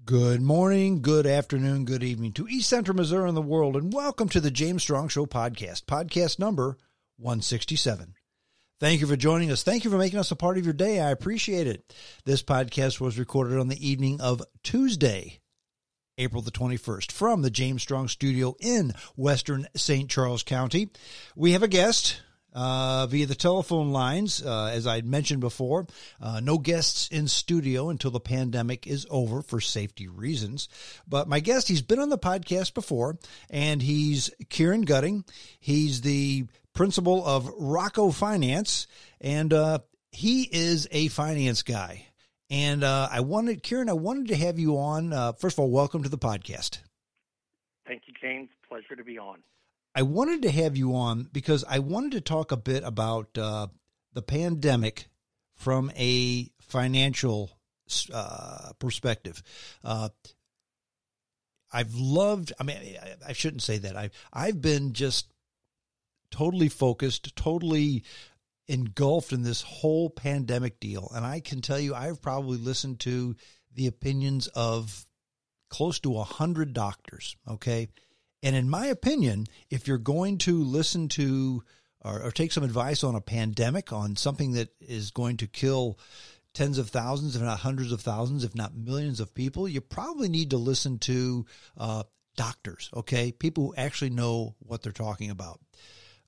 Good morning, good afternoon, good evening to East Central Missouri and the world, and welcome to the James Strong Show podcast, podcast number 167. Thank you for joining us. Thank you for making us a part of your day. I appreciate it. This podcast was recorded on the evening of Tuesday, April the 21st, from the James Strong studio in Western St. Charles County. We have a guest via the telephone lines. As I mentioned before, no guests in studio until the pandemic is over for safety reasons. But my guest, he's been on the podcast before, and he's Kieran Gutting. He's the principal of Rocco Finance, and he is a finance guy. And Kieran, I wanted to have you on. First of all, welcome to the podcast. Thank you, James. Pleasure to be on. I wanted to have you on because I wanted to talk a bit about the pandemic from a financial perspective. I shouldn't say that. I've been just totally focused, totally engulfed in this whole pandemic deal. And I can tell you, I've probably listened to the opinions of close to 100 doctors. Okay. And in my opinion, if you're going to listen to or take some advice on a pandemic, on something that is going to kill tens of thousands, if not hundreds of thousands, if not millions of people, you probably need to listen to doctors, okay? People who actually know what they're talking about.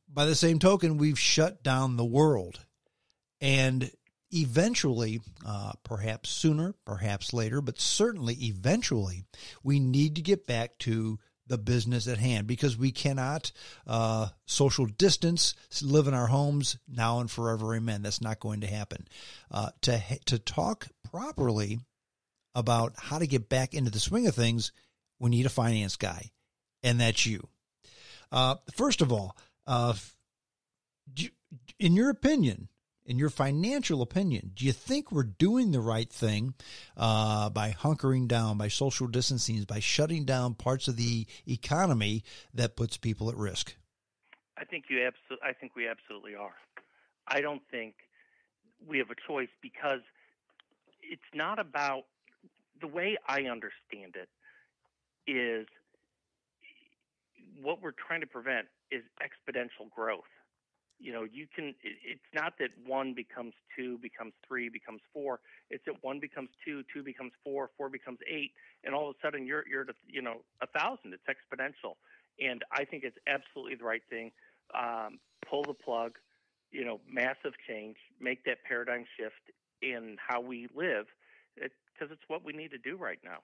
By the same token, we've shut down the world. And eventually, perhaps sooner, perhaps later, but certainly eventually, we need to get back to the business at hand, because we cannot social distance, live in our homes now and forever. Amen. That's not going to happen. To talk properly about how to get back into the swing of things, we need a finance guy, and that's you. First of all, in your opinion, in your financial opinion, do you think we're doing the right thing by hunkering down, by social distancing, by shutting down parts of the economy that puts people at risk? I think we absolutely are. I don't think we have a choice, because it's not about, the way I understand it is, what we're trying to prevent is exponential growth. You know, it's not that 1 becomes 2, becomes 3, becomes 4. It's that 1 becomes 2, 2 becomes 4, 4 becomes 8, and all of a sudden you're at 1,000. It's exponential, and I think it's absolutely the right thing. Pull the plug, massive change, make that paradigm shift in how we live, because it's what we need to do right now.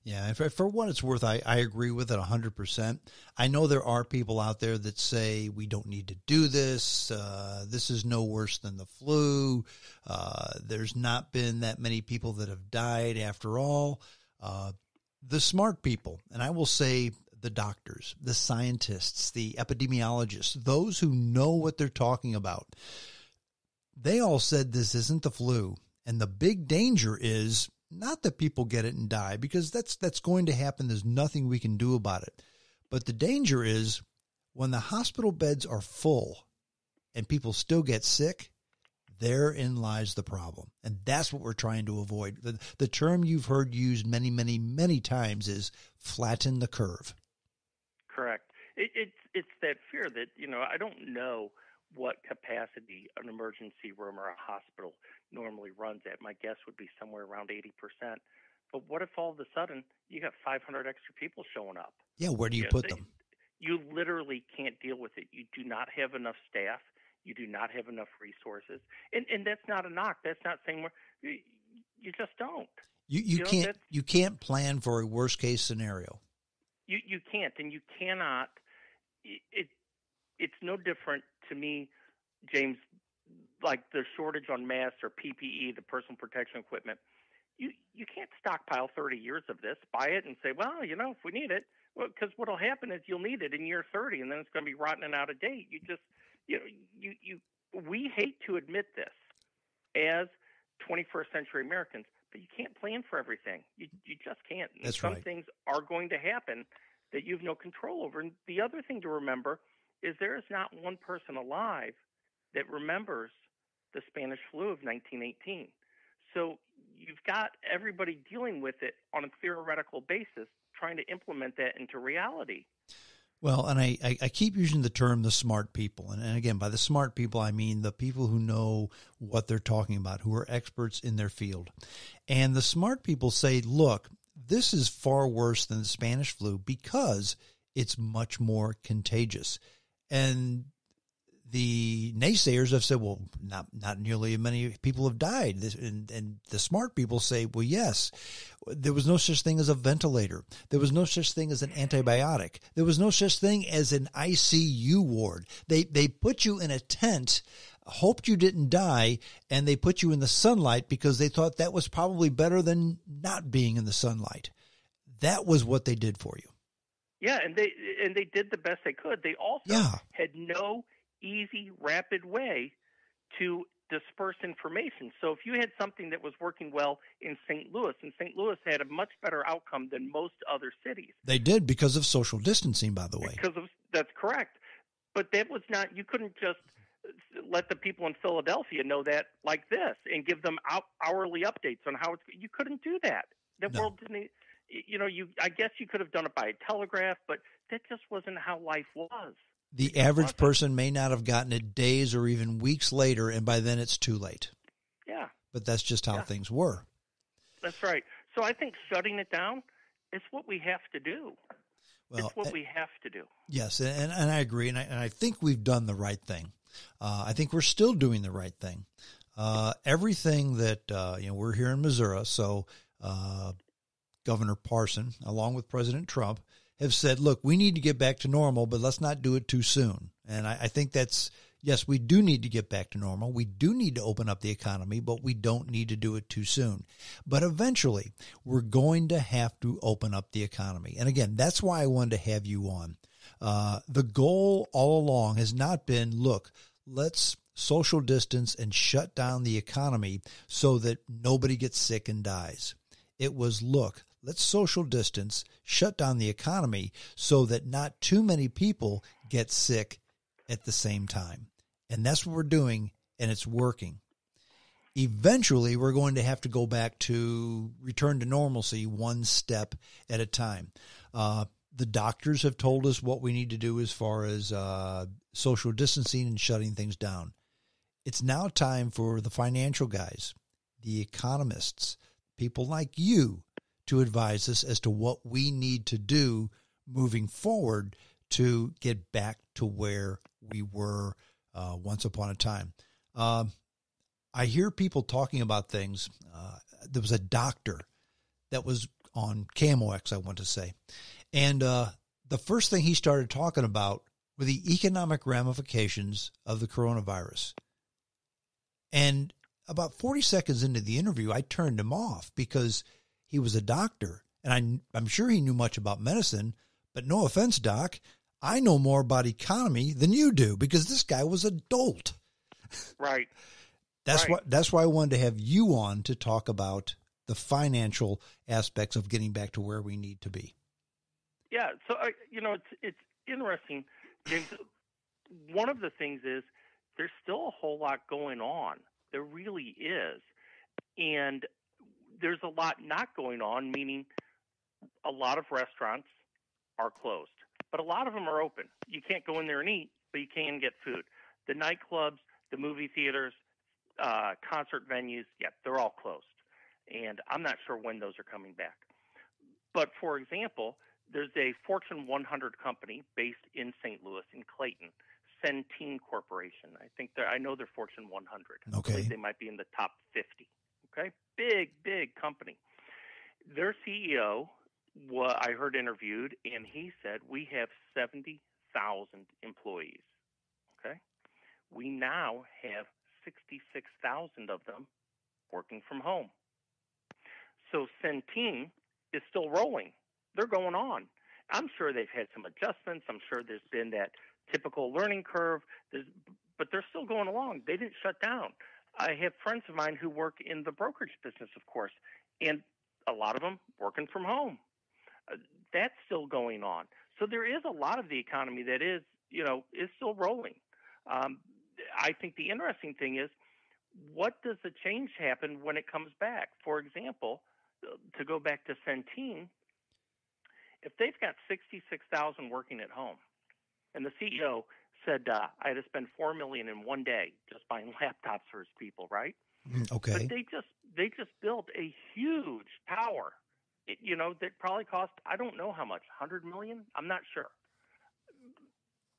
Yeah, for what it's worth, I agree with it 100%. I know there are people out there that say we don't need to do this. This is no worse than the flu. There's not been that many people that have died after all. The smart people, and I will say the doctors, the scientists, the epidemiologists, those who know what they're talking about, they all said this isn't the flu. And the big danger is not that people get it and die, because that's going to happen. There's nothing we can do about it. But the danger is when the hospital beds are full and people still get sick, therein lies the problem. And that's what we're trying to avoid. The term you've heard used many, many, many times is flatten the curve. Correct. It's that fear that, I don't know what capacity an emergency room or a hospital normally runs at. My guess would be somewhere around 80%. But what if all of a sudden you got 500 extra people showing up? Yeah, where do you put them? You literally can't deal with it. You do not have enough staff. You do not have enough resources. And that's not a knock. That's not saying you just don't. You can't plan for a worst case scenario. You can't, and you cannot. It's no different to me, James, like the shortage on masks or PPE, the personal protection equipment. You can't stockpile 30 years of this, buy it, and say, well, if we need it. Well, because what will happen is you'll need it in year 30, and then it's going to be rotten and out of date. We hate to admit this as 21st century Americans, but you can't plan for everything. You just can't. And That's some right. things are going to happen that you have no control over. And the other thing to remember is there is not one person alive that remembers the Spanish flu of 1918. So you've got everybody dealing with it on a theoretical basis, trying to implement that into reality. Well, and I keep using the term the smart people. And again, by the smart people, I mean the people who know what they're talking about, who are experts in their field. And the smart people say, look, this is far worse than the Spanish flu because it's much more contagious. And the naysayers have said, well, not nearly as many people have died. And the smart people say, well, yes, there was no such thing as a ventilator. There was no such thing as an antibiotic. There was no such thing as an ICU ward. They put you in a tent, hoped you didn't die, and they put you in the sunlight because they thought that was probably better than not being in the sunlight. That was what they did for you. Yeah, and they did the best they could. They also had no easy, rapid way to disperse information. So if you had something that was working well in St. Louis, and St. Louis had a much better outcome than most other cities. They did because of social distancing, by the way. That's correct. But that was not, you couldn't just let the people in Philadelphia know that like this and give them hourly updates on how you couldn't do that. The world didn't, I guess you could have done it by a telegraph, but that just wasn't how life was. The average person may not have gotten it days or even weeks later, and by then it's too late. Yeah. But that's just how things were. That's right. So I think shutting it down is what we have to do. Well, it's what we have to do. Yes, and I agree, and I think we've done the right thing. I think we're still doing the right thing. Everything that, we're here in Missouri, so Governor Parson, along with President Trump, have said, look, we need to get back to normal, but let's not do it too soon. And I think yes, we do need to get back to normal. We do need to open up the economy, but we don't need to do it too soon. But eventually, we're going to have to open up the economy. And again, that's why I wanted to have you on. The goal all along has not been, look, let's social distance and shut down the economy so that nobody gets sick and dies. It was, look, let's social distance, shut down the economy so that not too many people get sick at the same time. And that's what we're doing, and it's working. Eventually, we're going to have to go back to return to normalcy one step at a time. The doctors have told us what we need to do as far as social distancing and shutting things down. It's now time for the financial guys, the economists, people like you, to advise us as to what we need to do moving forward to get back to where we were once upon a time. I hear people talking about things. There was a doctor that was on KMOX, I want to say. And the first thing he started talking about were the economic ramifications of the coronavirus. And about 40 seconds into the interview, I turned him off because he was a doctor, and I'm sure he knew much about medicine, but no offense, Doc, I know more about economy than you do because this guy was a dolt. Right. That's why I wanted to have you on to talk about the financial aspects of getting back to where we need to be. Yeah. So, it's interesting, James. One of the things is there's still a whole lot going on. There really is. And there's a lot not going on, meaning a lot of restaurants are closed, but a lot of them are open. You can't go in there and eat, but you can get food. The nightclubs, the movie theaters, concert venues, they're all closed. And I'm not sure when those are coming back. But for example, there's a Fortune 100 company based in St. Louis, in Clayton, Centene Corporation. I know they're Fortune 100. Okay. I believe they might be in the top 50. Okay, big company. Their CEO, I heard interviewed, and he said, we have 70,000 employees. Okay, we now have 66,000 of them working from home. So Centene is still rolling. They're going on. I'm sure they've had some adjustments. I'm sure there's been that typical learning curve, but they're still going along. They didn't shut down. I have friends of mine who work in the brokerage business, of course, and a lot of them working from home. That's still going on. So there is a lot of the economy that is still rolling. I think the interesting thing is what does the change happen when it comes back? For example, to go back to Centene, if they've got 66,000 working at home, and the CEO said I had to spend $4 million in one day just buying laptops for his people, right? Okay. But they just built a huge tower, that probably cost, I don't know how much, $100 million? I'm not sure.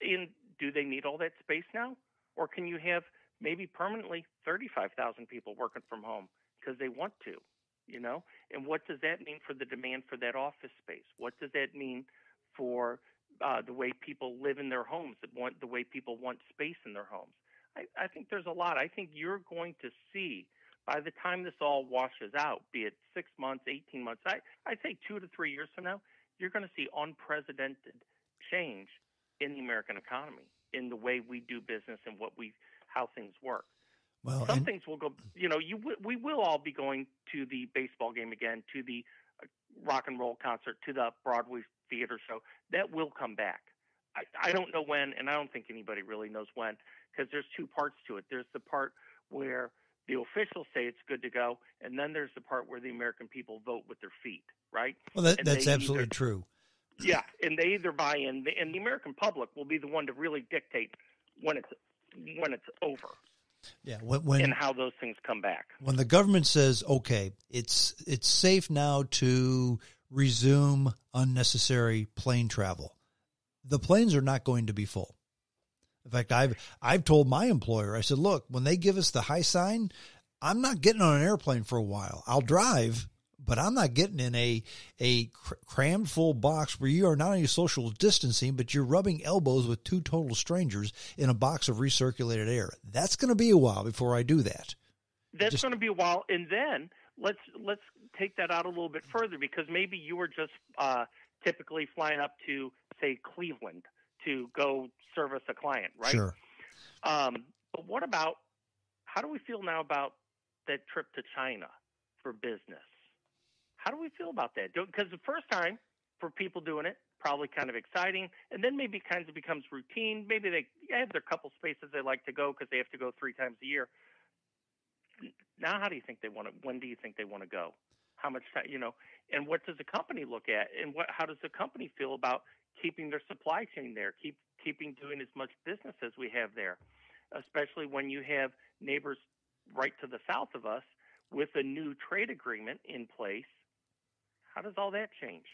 And do they need all that space now? Or can you have maybe permanently 35,000 people working from home because they want to, And what does that mean for the demand for that office space? What does that mean for the way people live in their homes, the way people want space in their homes? I think there's a lot. I think you're going to see, by the time this all washes out, be it 6 months, 18 months, I'd say 2 to 3 years from now, you're going to see unprecedented change in the American economy, in the way we do business and how things work. Well, Some things will go, we will all be going to the baseball game again, to the rock and roll concert, to the Broadway theater show. That will come back. I don't know when, and I don't think anybody really knows when, because there's two parts to it. There's the part where the officials say it's good to go, and then there's the part where the American people vote with their feet, right? Well, that's absolutely true. Yeah, and they either buy in, and the American public will be the one to really dictate when it's over. Yeah, and how those things come back. When the government says, okay, it's safe now to resume unnecessary plane travel, the planes are not going to be full. In fact, I've told my employer, I said, look, when they give us the high sign, I'm not getting on an airplane for a while. I'll drive, but I'm not getting in a crammed full box where you are not only social distancing, but you're rubbing elbows with two total strangers in a box of recirculated air. That's going to be a while before I do that. That's going to be a while. And then let's take that out a little bit further, because maybe you were just typically flying up to, say, Cleveland to go service a client, right? Sure. But what about, how do we feel now about that trip to China for business? How do we feel about that? Because the first time for people doing it, probably kind of exciting, and then maybe kind of becomes routine. Maybe they have their couple spaces they like to go because they have to go 3 times a year. Now, how do you think they want to? When do you think they want to go? How much time? And what does the company look at? And how does the company feel about keeping their supply chain there, keeping doing as much business as we have there, especially when you have neighbors right to the south of us with a new trade agreement in place? How does all that change?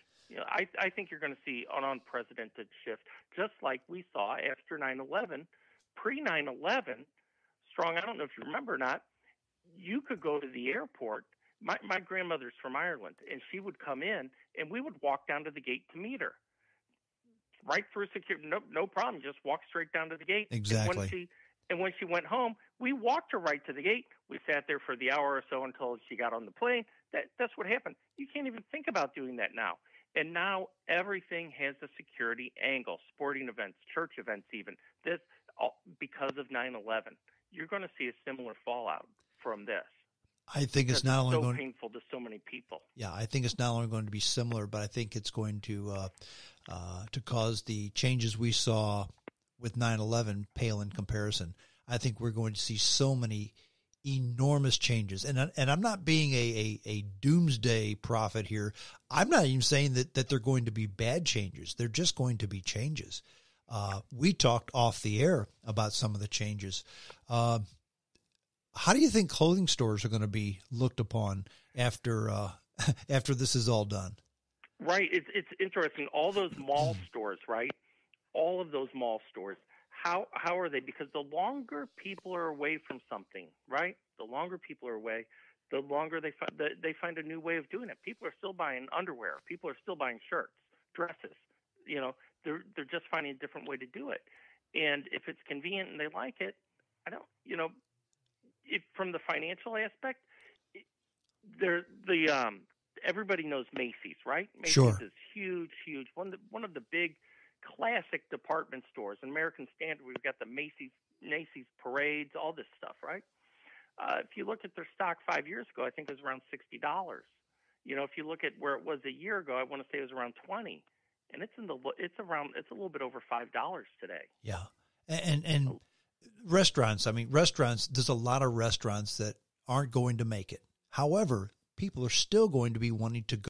I think you're going to see an unprecedented shift, just like we saw after 9/11. Pre 9/11, Strong, I don't know if you remember or not, you could go to the airport. My grandmother's from Ireland, and she would come in, and we would walk down to the gate to meet her. Right through security, no problem. Just walk straight down to the gate. Exactly. And when she went home, we walked her right to the gate. We sat there for the hour or so until she got on the plane. That's what happened. You can't even think about doing that now. And now everything has a security angle, sporting events, church events even. This, because of 9/11. You're going to see a similar fallout from this. I think it's not only going painful to so many people. Yeah, I think it's not only going to be similar, but I think it's going to cause the changes we saw with 9/11 pale in comparison. I think we're going to see so many enormous changes, and I'm not being a doomsday prophet here. I'm not even saying that they're going to be bad changes. They're just going to be changes. We talked off the air about some of the changes. How do you think clothing stores are going to be looked upon after this is all done? Right. It's interesting. All those mall stores, right? All of those mall stores. How are they? Because the longer people are away from something, right? The longer people are away, the longer they find a new way of doing it. People are still buying underwear. People are still buying shirts, dresses. They're just finding a different way to do it. And if it's convenient and they like it, from the financial aspect, everybody knows Macy's, right? Macy's Sure. is huge. One of the big classic department stores. In American Standard, we've got the Macy's parades, all this stuff, right? If you look at their stock 5 years ago, I think it was around $60. If you look at where it was a year ago, I want to say it was around $20, and it's a little bit over $5 today. Yeah, and restaurants. I mean, restaurants, there's a lot of restaurants that aren't going to make it. However, people are still going to be wanting to go